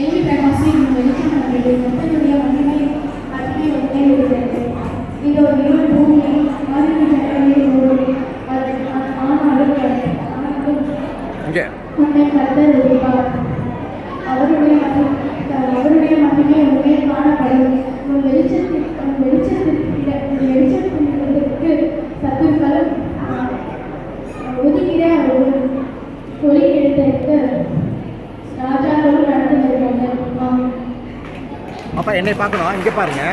LV பிரகாசி வெளிச்சம் கண்டது. கர்த்தருடைய மகிமை மகிமை ஒன்றே இருக்கிறது. இதோ இருள் பூமியை மறுபடி ஜனங்களை மூடும். ஆனாலும் உன்னை கர்த்தர் உரைப்பார். அவருடைய மகிமை உண்மையை காணப்படும். உன் வெளிச்சத்திற்கு சத்துருக்கள் ஒதுக்கிற ஒளி எடுத்திருக்கு. ராஜாக்களும் நடந்து வருவாங்க. அப்பா என்னை பார்க்கணும், இங்கே பாருங்க.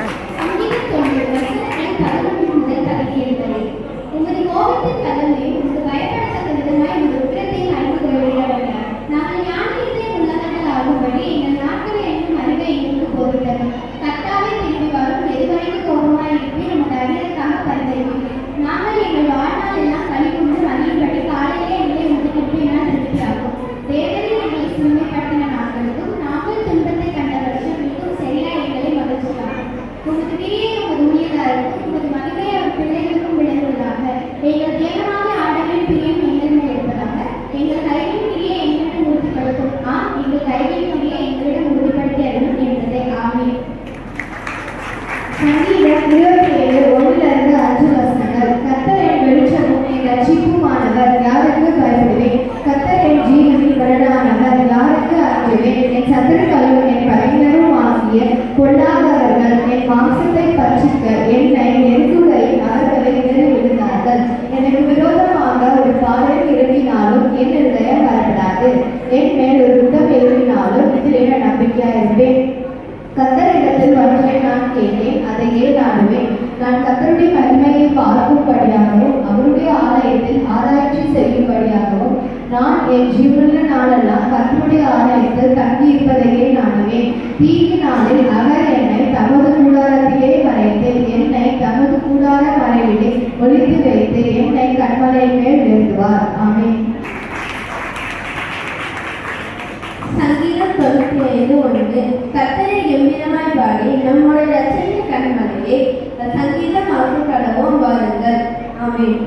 உமது கோபத்தின் கலமே உமது பயப்படத்தக்க விதமாய் உமது உக்கிரத்தை அறிந்து கொள்கிறவர்கள் நாங்கள் ஞானத்தை உள்ளவர்கள் ஆகும்படி எங்கள் நாட்களை என்னும் அறிவை எங்களுக்கு போதுள்ளது. கர்த்தாவே திரும்பி வரும் எதுவரைக்கும் கோபமாய் இருப்பி நமது அடியலுக்காக பரிந்துரைக்கும். நாங்கள் எங்கள் வாழ்நாள் எல்லாம் கழிவுண்டு வழியின்படி காலையிலே எங்களை உமது கிருபையினால் திருப்தியாகும். தேவரில் எங்களை சிறுமைப்படுத்தின நாட்களுக்கும் நாங்கள் துன்பத்தை கண்ட வருஷங்களுக்கும் சரியாய் எங்களை மகிழ்ச்சியாகும். உமது கிரியை உமது ஊழியர்களுக்கும் உமது மகிமை அவர் பிள்ளைகளுக்கும் விளைந்துள்ளதாக. எங்கள் தேவனாகிய ஆண்டவரின் பிரியம் எங்கள் மேல் இருப்பதாக. எங்கள் கைகளின் கிரியை எங்களிடம் உறுதிப்படுத்தும். எங்கள் கைகளின் கிரியை எங்களிடம் உறுதிப்படுத்தி அருளும் என்பதே. ஆமென். சங்கீதம் 27:1-5 வசனங்கள். கர்த்தர் என் வெளிச்சமும் என் ரட்சிப்புமானவர், யாருக்கு பயப்படுவேன்? கர்த்தர் என் ஜீவனின் பலனானவர், யாருக்கு அஞ்சுவேன்? என் சத்துருக்களும் என் பகைஞரும் ஆகிய பொல்லாதவர்கள் என் மாம்சத்தை பட்சிக்க என்னை நெருக்குகையில் அவர்களை விழுந்தார்கள். எனக்கு விரோதமாக ஒரு பாடல் எழுப்பினாலும் என் இருதயம் பயப்படாது. என் மேல் ஒரு யுத்தம் எழுப்பினாலும் இதில் நம்பிக்கையாயிருப்பேன். கர்த்தரிடத்தில் ஒன்றை நான் கேட்டேன், அதையே நாடுவேன். நான் கர்த்தருடைய மகிமையை பார்க்கும்படியாகவும் அவருடைய ஆலயத்தில் ஆராய்ச்சி செய்யும்படியாகவும் நான் என் ஜீவனுள்ள நாளெல்லாம் கர்த்தருடைய ஆலயத்தில் தங்கியிருப்பதையே நாடுவேன். தீங்கு நாளில் அவர் என்னை தமது கூடாரத்திலே மறைத்து என்னை தமது கூடார மறைவிலே ஒளித்து வைத்து என்னை கண்மலை மேல் நிறுத்துவார். ஆமென். சங்கீதம் 95:1. கர்த்தரை கம்பீரமாய் பாடி நம்முடைய இரட்சணிய கண்மலையே சங்கீதம் அவருக்கு கடவோம் வாருங்கள். ஆமென்.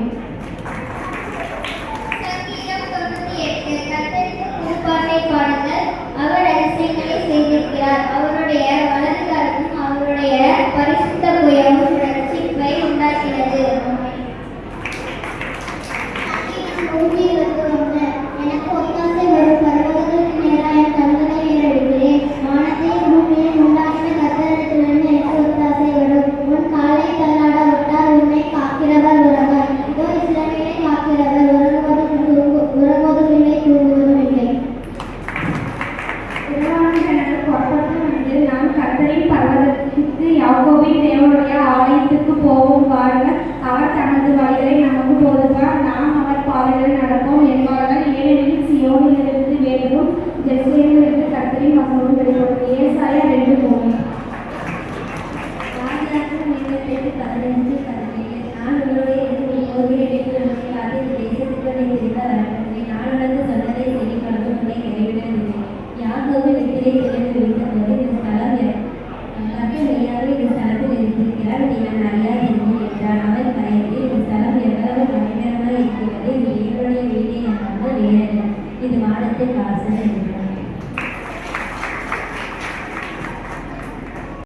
சங்கீதம் 98. கர்த்தருக்கு புதுப்பாட்டை பாடுங்கள், அவர் அதிசயங்களை செய்திருக்கிறார். அவருடைய வலது கரமும் அவருடைய பரிசுத்த புயமும் இரட்சிப்பை உண்டாக்கிறது. எனக்கு ஒத்தாசை வரும் பர்வதங்களுக்கு நேராக என் கண்களை ஏறெடுக்கிறேன். வானத்தையும் பூமியையும் உண்டாக்கின கர்த்தரிடத்திலிருந்து எனக்கு ஒத்தாசை வரும். உன் காலை தள்ளாட விட்டால் உன்னை காக்கிறவர் உறவர். இதோ இஸ்ரவேலை காக்கிறவர் உறங்குவதும் இல்லை, தூங்குவதும் இல்லை. எனக்கு புறப்பட்டு வந்து நாம் கர்த்தரின் பர்வதத்திற்கு யாக்கோபின் தேவனுடைய ஆலயத்துக்கு போவோம் பாருங்கள். அவர் தமது வழிகளை நமக்கு போதுவார், நாம் அவர் பாதைகளில் நடப்போம் என்பார்கள். ஏனெனில் சியோனிலிருந்து வேலும் ஜெருசலேமிலிருந்து கர்த்தரின் வசனமும் வெளிப்படும். ஏசாயா 2:3. ராஜாக்கள் 28:15. நான் உங்களுடைய தேசத்துக்கு திரும்ப வரவில்லை. நான் உனக்கு சொன்னதை செய்திகளும் உன்னை கைவிடவில்லை. யாக்கோபு நித்திரை திறந்து விட்டபோது இந்த ஸ்தலம் கர்த்தர் மெய்யாகவே இந்த ஸ்தலத்தில் இருந்திருக்கிறார், நீ நான் அறியாதிருந்தேன் என்றான். அவன் பயந்து இந்த ஸ்தலம் எவ்வளவு பயங்கரமாய் இருக்கிறது, இது என்னுடைய வீட்டை அல்லாமல் வேறல்ல, இது வானத்தின் வாசல்.